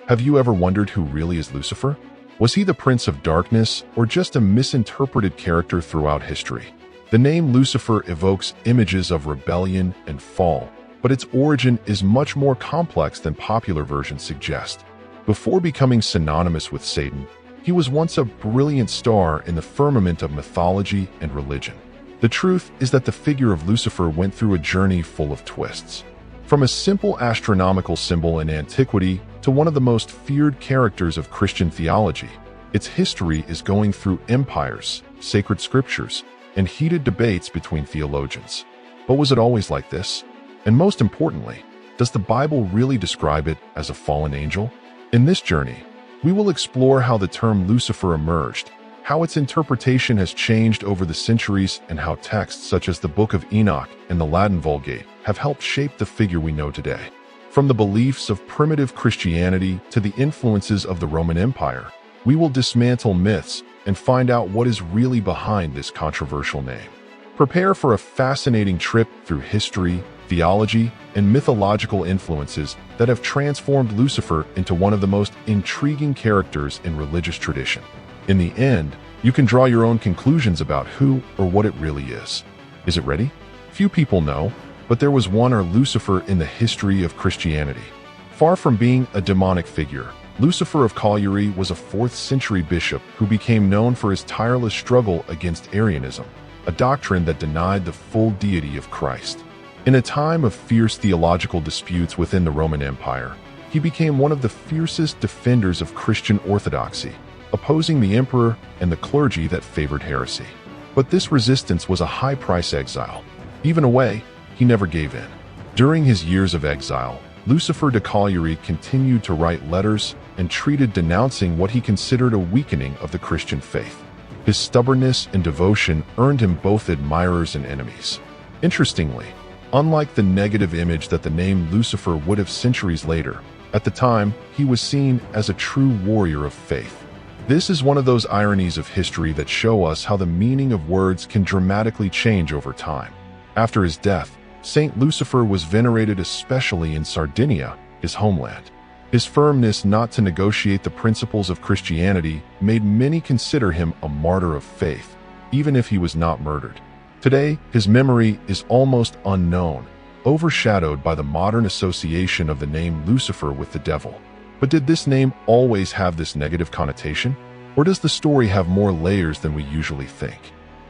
Have you ever wondered who really is Lucifer? Was he the prince of darkness or just a misinterpreted character throughout history? The name Lucifer evokes images of rebellion and fall, but its origin is much more complex than popular versions suggest. Before becoming synonymous with Satan, he was once a brilliant star in the firmament of mythology and religion. The truth is that the figure of Lucifer went through a journey full of twists. From a simple astronomical symbol in antiquity to one of the most feared characters of Christian theology, its history is going through empires, sacred scriptures, and heated debates between theologians. But was it always like this? And most importantly, does the Bible really describe it as a fallen angel? In this journey, we will explore how the term Lucifer emerged, how its interpretation has changed over the centuries, and how texts such as the Book of Enoch and the Latin Vulgate have helped shape the figure we know today. From the beliefs of primitive Christianity to the influences of the Roman Empire, we will dismantle myths and find out what is really behind this controversial name. Prepare for a fascinating trip through history, theology, and mythological influences that have transformed Lucifer into one of the most intriguing characters in religious tradition. In the end, you can draw your own conclusions about who or what it really is. Is it ready? Few people know, but there was one Lucifer in the history of Christianity. Far from being a demonic figure, Lucifer of Cagliari was a 4th century bishop who became known for his tireless struggle against Arianism, a doctrine that denied the full deity of Christ. In a time of fierce theological disputes within the Roman Empire, he became one of the fiercest defenders of Christian orthodoxy, opposing the emperor and the clergy that favored heresy. But this resistance was a high-price exile. Even away, he never gave in. During his years of exile, Lucifer de Cagliari continued to write letters and treated denouncing what he considered a weakening of the Christian faith. His stubbornness and devotion earned him both admirers and enemies. Interestingly, unlike the negative image that the name Lucifer would have centuries later, at the time, he was seen as a true warrior of faith. This is one of those ironies of history that show us how the meaning of words can dramatically change over time. After his death, Saint Lucifer was venerated especially in Sardinia, his homeland. His firmness not to negotiate the principles of Christianity made many consider him a martyr of faith, even if he was not murdered. Today, his memory is almost unknown, overshadowed by the modern association of the name Lucifer with the devil. But did this name always have this negative connotation? Or does the story have more layers than we usually think?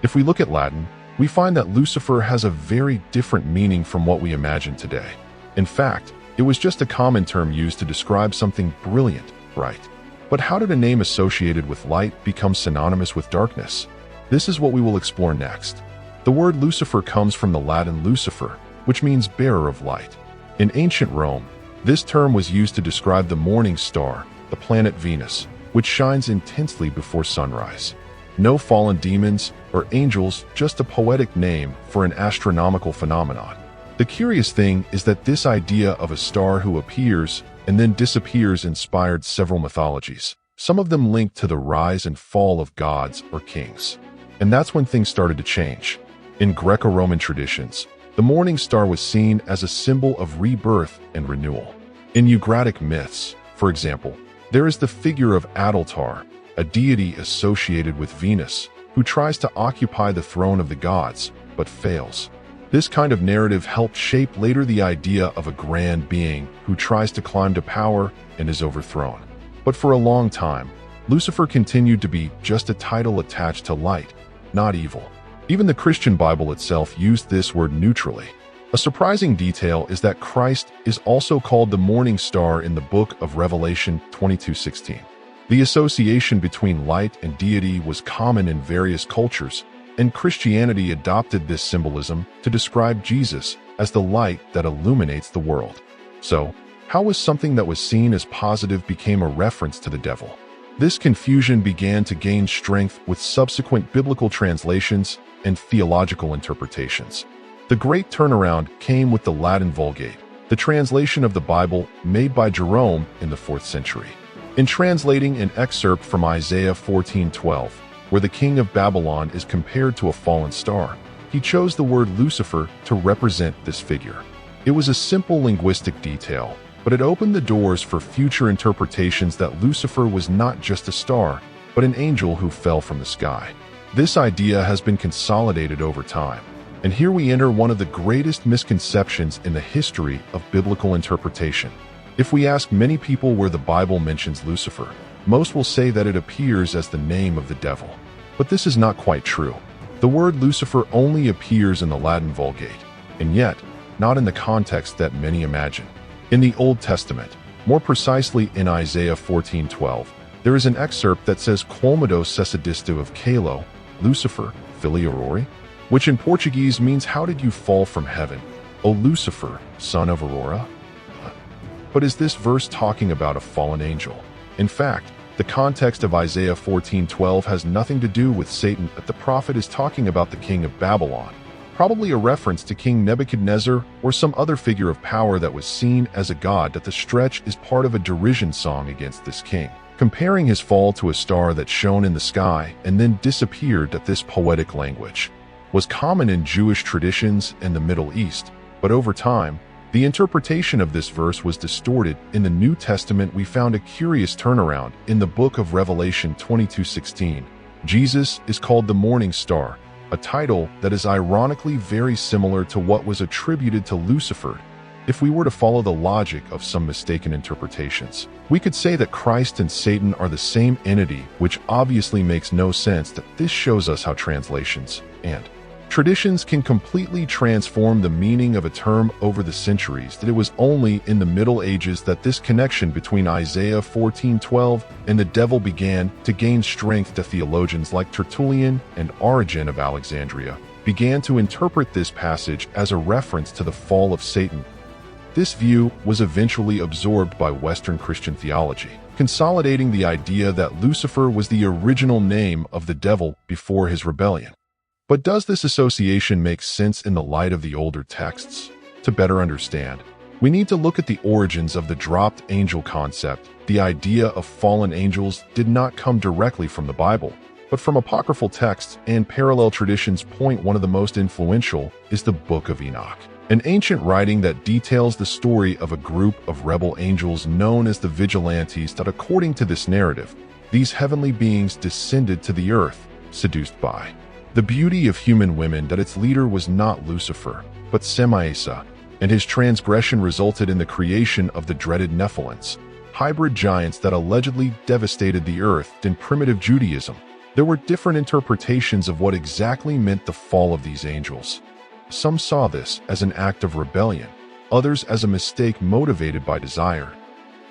If we look at Latin, we find that Lucifer has a very different meaning from what we imagine today. In fact, it was just a common term used to describe something brilliant, bright. But how did a name associated with light become synonymous with darkness? This is what we will explore next. The word Lucifer comes from the Latin Lucifer, which means bearer of light. In ancient Rome, this term was used to describe the morning star, the planet Venus, which shines intensely before sunrise. No fallen demons or angels, just a poetic name for an astronomical phenomenon. The curious thing is that this idea of a star who appears and then disappears inspired several mythologies, some of them linked to the rise and fall of gods or kings. And that's when things started to change. In Greco-Roman traditions, the morning star was seen as a symbol of rebirth and renewal. In Ugaritic myths, for example, there is the figure of Adaltar, a deity associated with Venus, who tries to occupy the throne of the gods, but fails. This kind of narrative helped shape later the idea of a grand being who tries to climb to power and is overthrown. But for a long time, Lucifer continued to be just a title attached to light, not evil. Even the Christian Bible itself used this word neutrally. A surprising detail is that Christ is also called the morning star in the book of Revelation 22:16. The association between light and deity was common in various cultures, and Christianity adopted this symbolism to describe Jesus as the light that illuminates the world. So, how was something that was seen as positive became a reference to the devil? This confusion began to gain strength with subsequent biblical translations and theological interpretations. The great turnaround came with the Latin Vulgate, the translation of the Bible made by Jerome in the 4th century. In translating an excerpt from Isaiah 14:12, where the king of Babylon is compared to a fallen star, he chose the word Lucifer to represent this figure. It was a simple linguistic detail, but it opened the doors for future interpretations that Lucifer was not just a star, but an angel who fell from the sky. This idea has been consolidated over time, and here we enter one of the greatest misconceptions in the history of biblical interpretation. If we ask many people where the Bible mentions Lucifer, most will say that it appears as the name of the devil. But this is not quite true. The word Lucifer only appears in the Latin Vulgate, and yet, not in the context that many imagine. In the Old Testament, more precisely in Isaiah 14:12, there is an excerpt that says Quomodo cessadisto of Calo, Lucifer, filho aurora, which in Portuguese means how did you fall from heaven, O Lucifer, son of Aurora? But is this verse talking about a fallen angel? In fact, the context of Isaiah 14:12 has nothing to do with Satan, but the prophet is talking about the king of Babylon, probably a reference to King Nebuchadnezzar or some other figure of power that was seen as a god. That the stretch is part of a derision song against this king, comparing his fall to a star that shone in the sky and then disappeared. That this poetic language was common in Jewish traditions in the Middle East, but over time, the interpretation of this verse was distorted. In the New Testament, we found a curious turnaround. In the book of Revelation 22:16, Jesus is called the morning star, a title that is ironically very similar to what was attributed to Lucifer. If we were to follow the logic of some mistaken interpretations, we could say that Christ and Satan are the same entity, which obviously makes no sense. That this shows us how translations and traditions can completely transform the meaning of a term over the centuries. That it was only in the Middle Ages that this connection between Isaiah 14:12 and the devil began to gain strength. The theologians like Tertullian and Origen of Alexandria began to interpret this passage as a reference to the fall of Satan. This view was eventually absorbed by Western Christian theology, consolidating the idea that Lucifer was the original name of the devil before his rebellion. But does this association make sense in the light of the older texts? To better understand, we need to look at the origins of the dropped angel concept. The idea of fallen angels did not come directly from the Bible, but from apocryphal texts and parallel traditions. One of the most influential is the Book of Enoch, an ancient writing that details the story of a group of rebel angels known as the Vigilantes. That according to this narrative, these heavenly beings descended to the earth, seduced by the beauty of human women. That its leader was not Lucifer, but Semiasa, and his transgression resulted in the creation of the dreaded Nephilims, hybrid giants that allegedly devastated the earth. In primitive Judaism, there were different interpretations of what exactly meant the fall of these angels. Some saw this as an act of rebellion, others as a mistake motivated by desire.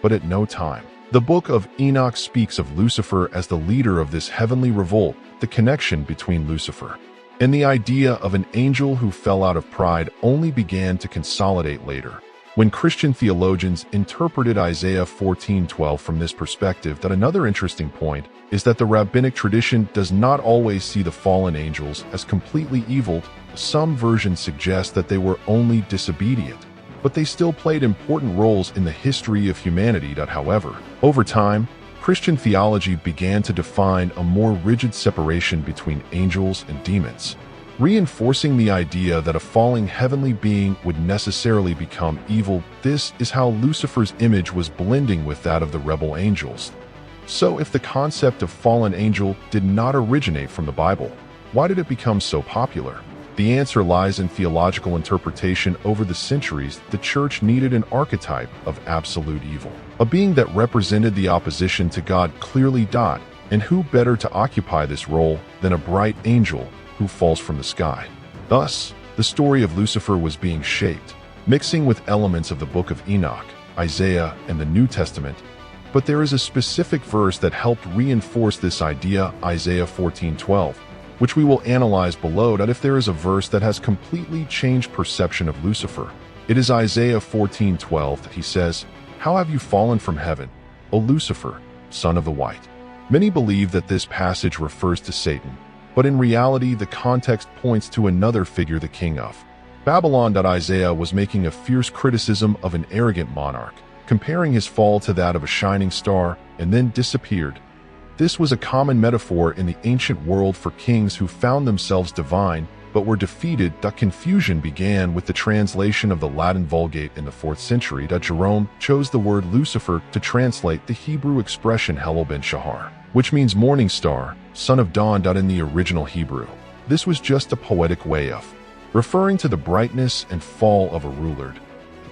But at no time, the Book of Enoch speaks of Lucifer as the leader of this heavenly revolt. The connection between Lucifer and the idea of an angel who fell out of pride only began to consolidate later, when Christian theologians interpreted Isaiah 14:12 from this perspective. That another interesting point is that the rabbinic tradition does not always see the fallen angels as completely evil. Some versions suggest that they were only disobedient, but they still played important roles in the history of humanity. However, over time, Christian theology began to define a more rigid separation between angels and demons, reinforcing the idea that a falling heavenly being would necessarily become evil. This is how Lucifer's image was blending with that of the rebel angels. So if the concept of fallen angel did not originate from the Bible, why did it become so popular? The answer lies in theological interpretation. Over the centuries, the church needed an archetype of absolute evil, a being that represented the opposition to God clearly. And who better to occupy this role than a bright angel who falls from the sky? Thus, the story of Lucifer was being shaped, mixing with elements of the Book of Enoch, Isaiah, and the New Testament. But there is a specific verse that helped reinforce this idea, Isaiah 14:12. Which we will analyze below. That if there is a verse that has completely changed perception of Lucifer, it is Isaiah 14:12. He says, "How have you fallen from heaven, O Lucifer, son of the white?" Many believe that this passage refers to Satan, but in reality the context points to another figure, the king of Babylon. Isaiah was making a fierce criticism of an arrogant monarch, comparing his fall to that of a shining star and then disappeared. This was a common metaphor in the ancient world for kings who found themselves divine but were defeated. Confusion began with the translation of the Latin Vulgate in the 4th century. Jerome chose the word Lucifer to translate the Hebrew expression Helel ben Shahar, which means morning star, son of dawn. In the original Hebrew, this was just a poetic way of referring to the brightness and fall of a ruler.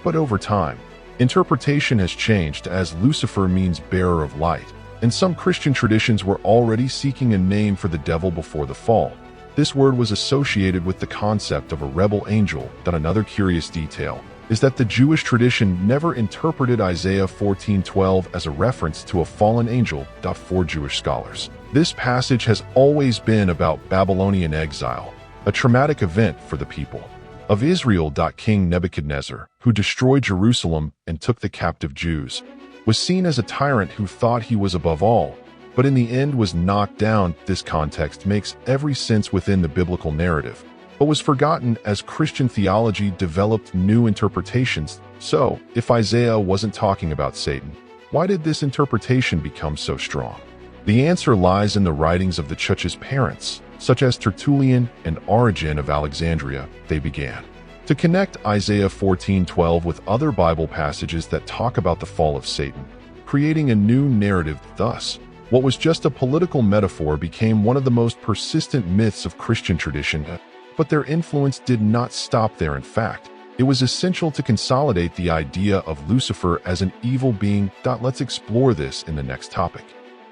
But over time, interpretation has changed, as Lucifer means bearer of light, and some Christian traditions were already seeking a name for the devil before the fall. This word was associated with the concept of a rebel angel. Another curious detail is that the Jewish tradition never interpreted Isaiah 14:12 as a reference to a fallen angel. For Jewish scholars, this passage has always been about Babylonian exile, a traumatic event for the people of Israel. King Nebuchadnezzar, who destroyed Jerusalem and took the captive Jews, was seen as a tyrant who thought he was above all, but in the end was knocked down. This context makes every sense within the biblical narrative, but was forgotten as Christian theology developed new interpretations. So, if Isaiah wasn't talking about Satan, why did this interpretation become so strong? The answer lies in the writings of the Church's parents, such as Tertullian and Origen of Alexandria. They began to connect Isaiah 14:12 with other Bible passages that talk about the fall of Satan, creating a new narrative. Thus, what was just a political metaphor became one of the most persistent myths of Christian tradition. But their influence did not stop there. In fact, it was essential to consolidate the idea of Lucifer as an evil being. Let's explore this in the next topic.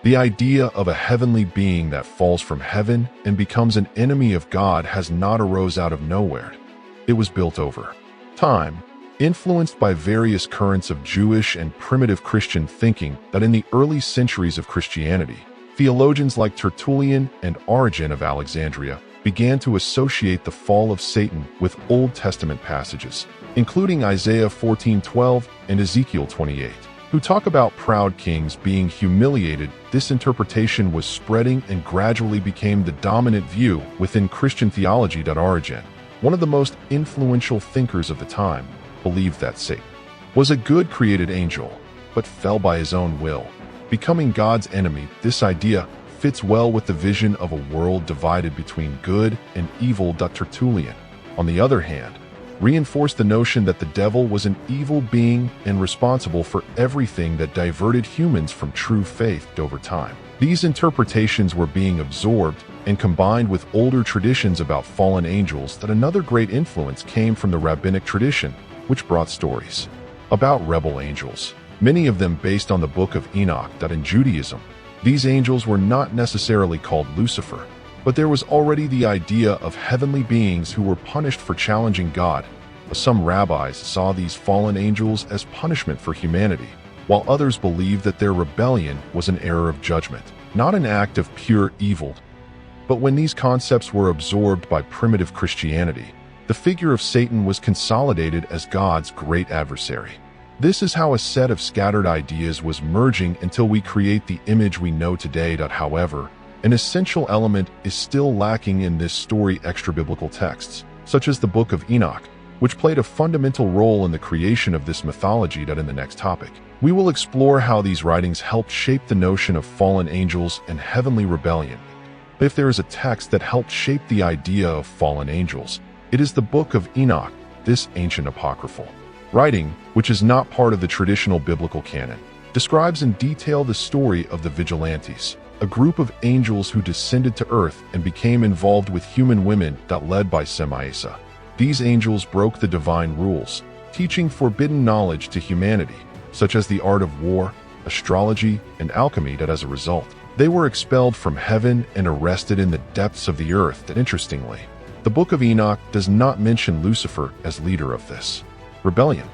The idea of a heavenly being that falls from heaven and becomes an enemy of God has not arose out of nowhere. It was built over time, influenced by various currents of Jewish and primitive Christian thinking. In the early centuries of Christianity, theologians like Tertullian and Origen of Alexandria began to associate the fall of Satan with Old Testament passages, including Isaiah 14:12 and Ezekiel 28, who talk about proud kings being humiliated. This interpretation was spreading and gradually became the dominant view within Christian theology. Origen, one of the most influential thinkers of the time, believed that Satan was a good created angel, but fell by his own will, becoming God's enemy. This idea fits well with the vision of a world divided between good and evil. Tertullian, on the other hand, reinforced the notion that the devil was an evil being and responsible for everything that diverted humans from true faith. Over time, these interpretations were being absorbed and combined with older traditions about fallen angels. Another great influence came from the rabbinic tradition, which brought stories about rebel angels, many of them based on the Book of Enoch. In Judaism, these angels were not necessarily called Lucifer, but there was already the idea of heavenly beings who were punished for challenging God. Some rabbis saw these fallen angels as punishment for humanity, while others believed that their rebellion was an error of judgment, not an act of pure evil. But when these concepts were absorbed by primitive Christianity, the figure of Satan was consolidated as God's great adversary. This is how a set of scattered ideas was merging until we create the image we know today. However, an essential element is still lacking in this story: extra-biblical texts, such as the Book of Enoch, which played a fundamental role in the creation of this mythology. In the next topic, we will explore how these writings helped shape the notion of fallen angels and heavenly rebellion. If there is a text that helped shape the idea of fallen angels, it is the Book of Enoch. This ancient apocryphal writing, which is not part of the traditional biblical canon, describes in detail the story of the Vigilantes, a group of angels who descended to earth and became involved with human women. Led by Semiasa, these angels broke the divine rules, teaching forbidden knowledge to humanity, such as the art of war, astrology, and alchemy. As a result, they were expelled from heaven and arrested in the depths of the earth. Interestingly, the Book of Enoch does not mention Lucifer as leader of this rebellion.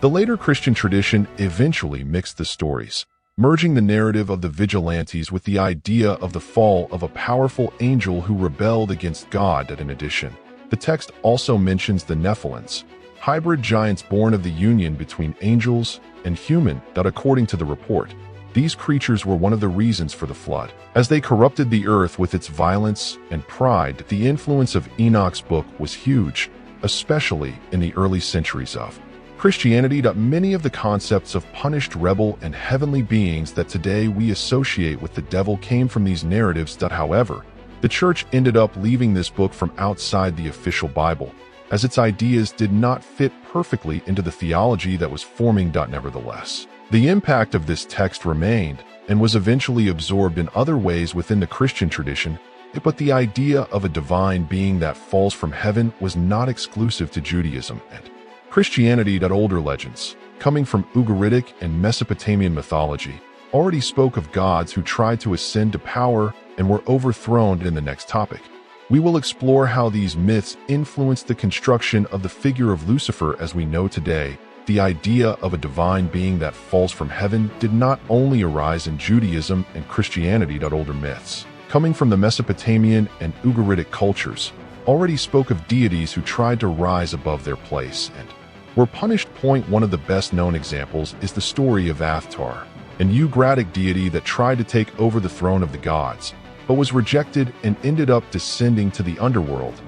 The later Christian tradition eventually mixed the stories, merging the narrative of the Vigilantes with the idea of the fall of a powerful angel who rebelled against God. In addition, the text also mentions the Nephilims, hybrid giants born of the union between angels and human. According to the report, these creatures were one of the reasons for the flood, as they corrupted the earth with its violence and pride. The influence of Enoch's book was huge, especially in the early centuries of Christianity. Many of the concepts of punished rebel and heavenly beings that today we associate with the devil came from these narratives. However, The church ended up leaving this book from outside the official Bible, as its ideas did not fit perfectly into the theology that was forming. Nevertheless, the impact of this text remained and was eventually absorbed in other ways within the Christian tradition, but the idea of a divine being that falls from heaven was not exclusive to Judaism and Christianity. Older legends, coming from Ugaritic and Mesopotamian mythology, already spoke of gods who tried to ascend to power and were overthrown. In the next topic, we will explore how these myths influenced the construction of the figure of Lucifer as we know today. The idea of a divine being that falls from heaven did not only arise in Judaism and Christianity. Older myths, coming from the Mesopotamian and Ugaritic cultures, already spoke of deities who tried to rise above their place and were punished. One of the best-known examples is the story of Athtar, an Ugaritic deity that tried to take over the throne of the gods, but was rejected and ended up descending to the underworld.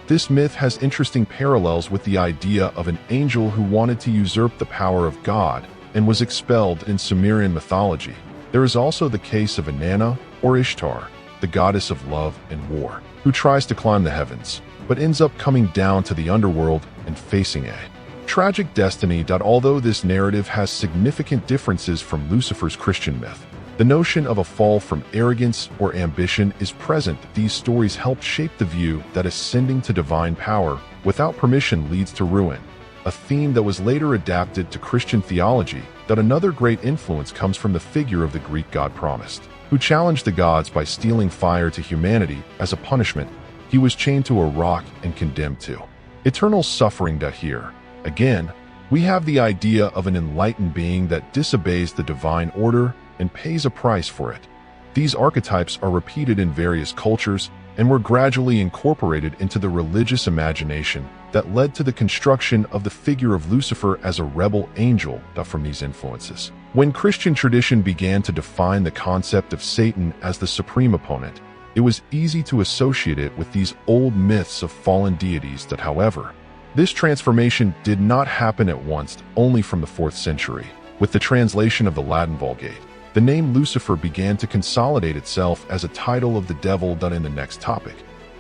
This myth has interesting parallels with the idea of an angel who wanted to usurp the power of God and was expelled in Sumerian mythology. There is also the case of Inanna, or Ishtar, the goddess of love and war, who tries to climb the heavens, but ends up coming down to the underworld and facing a tragic destiny. Although this narrative has significant differences from Lucifer's Christian myth, the notion of a fall from arrogance or ambition is present. These stories help shape the view that ascending to divine power without permission leads to ruin, a theme that was later adapted to Christian theology. Another great influence comes from the figure of the Greek god Prometheus, who challenged the gods by stealing fire to humanity. As a punishment, he was chained to a rock and condemned to eternal suffering. Here, again, we have the idea of an enlightened being that disobeys the divine order and pays a price for it. These archetypes are repeated in various cultures and were gradually incorporated into the religious imagination that led to the construction of the figure of Lucifer as a rebel angel. From these influences, when Christian tradition began to define the concept of Satan as the supreme opponent, it was easy to associate it with these old myths of fallen deities. However, this transformation did not happen at once. Only from the 4th century, with the translation of the Latin Vulgate, the name Lucifer began to consolidate itself as a title of the devil. In the next topic,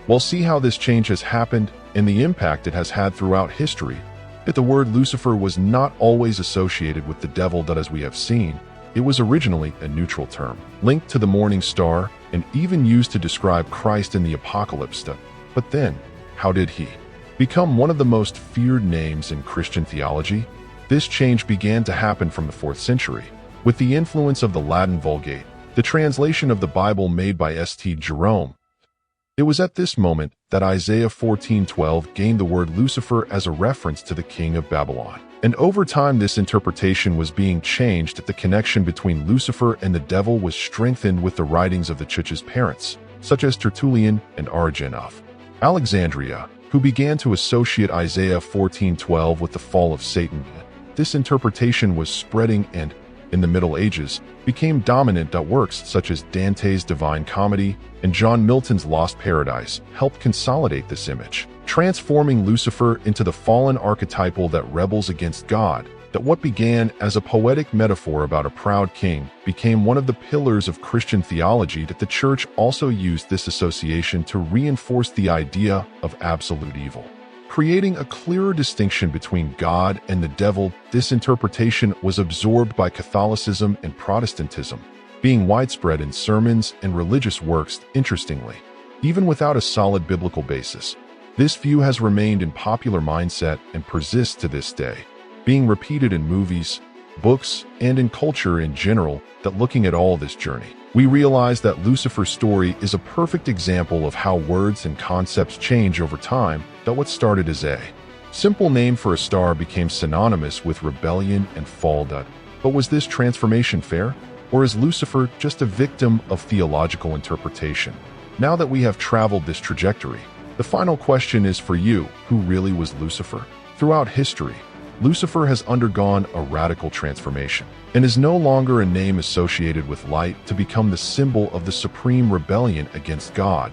we'll see how this change has happened and the impact it has had throughout history. The word Lucifer was not always associated with the devil. As we have seen, it was originally a neutral term, linked to the morning star and even used to describe Christ in the apocalypse. But then, how did he become one of the most feared names in Christian theology? This change began to happen from the 4th century, with the influence of the Latin Vulgate, the translation of the Bible made by St. Jerome. It was at this moment that Isaiah 14:12 gained the word Lucifer as a reference to the king of Babylon. And over time this interpretation was being changed. The connection between Lucifer and the devil was strengthened with the writings of the Church's parents, such as Tertullian and Origen of Alexandria, who began to associate Isaiah 14:12 with the fall of Satan. This interpretation was spreading and, in the Middle Ages, became dominant. Works such as Dante's Divine Comedy and John Milton's Lost Paradise helped consolidate this image, transforming Lucifer into the fallen archetypal that rebels against God. What began as a poetic metaphor about a proud king became one of the pillars of Christian theology. The Church also used this association to reinforce the idea of absolute evil, creating a clearer distinction between God and the devil. This interpretation was absorbed by Catholicism and Protestantism, being widespread in sermons and religious works. Interestingly, even without a solid biblical basis, this view has remained in popular mindset and persists to this day, being repeated in movies, books, and in culture in general. Looking at all this journey, we realize that Lucifer's story is a perfect example of how words and concepts change over time. What started as a simple name for a star became synonymous with rebellion and fall. But was this transformation fair? Or is Lucifer just a victim of theological interpretation? Now that we have traveled this trajectory, the final question is for you: who really was Lucifer? Throughout history, Lucifer has undergone a radical transformation and is no longer a name associated with light to become the symbol of the supreme rebellion against God.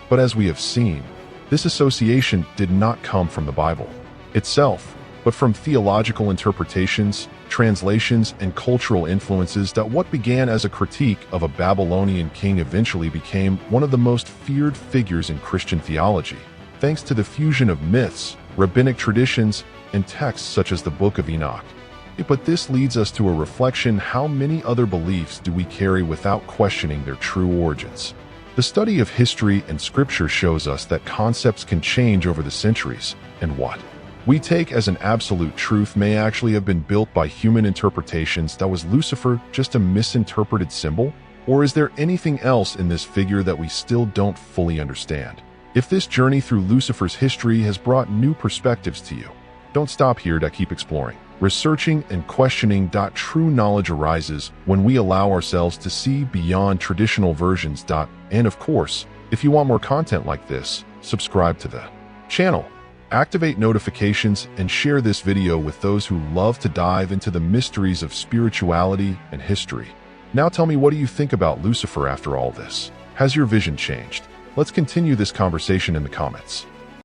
But as we have seen, this association did not come from the Bible itself, but from theological interpretations translations, and cultural influences that what began as a critique of a Babylonian king eventually became one of the most feared figures in Christian theology, thanks to the fusion of myths, rabbinic traditions, and texts such as the Book of Enoch. But this leads us to a reflection: how many other beliefs do we carry without questioning their true origins? The study of history and scripture shows us that concepts can change over the centuries, and what we take as an absolute truth may actually have been built by human interpretations. That was Lucifer just a misinterpreted symbol? Or is there anything else in this figure that we still don't fully understand? If this journey through Lucifer's history has brought new perspectives to you, don't stop here to keep exploring, researching, and questioning. True knowledge arises when we allow ourselves to see beyond traditional versions. And of course, if you want more content like this, subscribe to the channel, activate notifications, and share this video with those who love to dive into the mysteries of spirituality and history. Now tell me, what do you think about Lucifer after all this? Has your vision changed? Let's continue this conversation in the comments.